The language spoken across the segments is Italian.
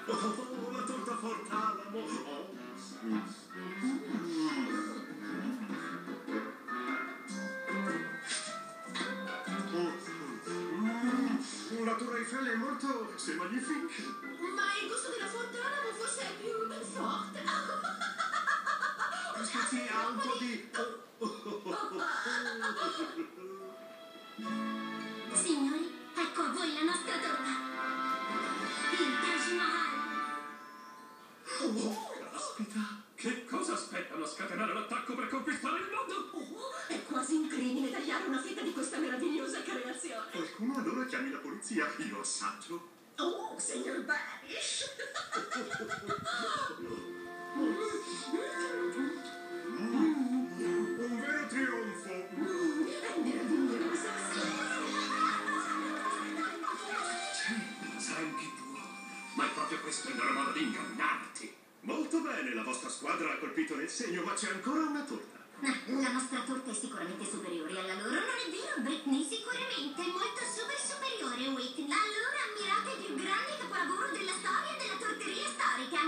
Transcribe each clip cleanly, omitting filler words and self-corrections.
Oh, la torta Fortalamo. Oh. La Torre Eiffel è molto... c'est magnifique. Ma il gusto della Fortalamo forse è più forte. Sì, ha un po' di... Signori, ecco a voi la nostra torta. Il Taj Mahal. Oh, caspita. Che cosa aspettano a scatenare l'attacco per conquistare il mondo? È quasi incredibile tagliare una fetta di questa meravigliosa creazione. Qualcuno allora chiami la polizia, io assaggio. Oh, signor Barish. Un vero trionfo. È meraviglioso. Sì, senti tu. Ma è proprio questo il loro modo di ingannarti. Molto bene, la vostra squadra ha colpito nel segno, ma c'è ancora una torta. La nostra torta è sicuramente superiore alla loro, non è vero, Britney? Sicuramente, molto super superiore, Whitney. Allora ammirate il più grande capolavoro della storia della torteria storica.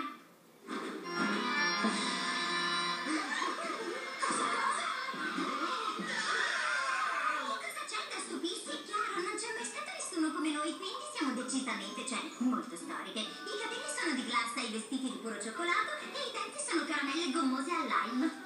Cosa c'è da stupirsi? È chiaro, non c'è mai stato nessuno come noi, quindi siamo decisamente, cioè, molto storiche. I capelli sono di glassa, i vestiti di puro cioccolato e i denti sono caramelle gommose al lime.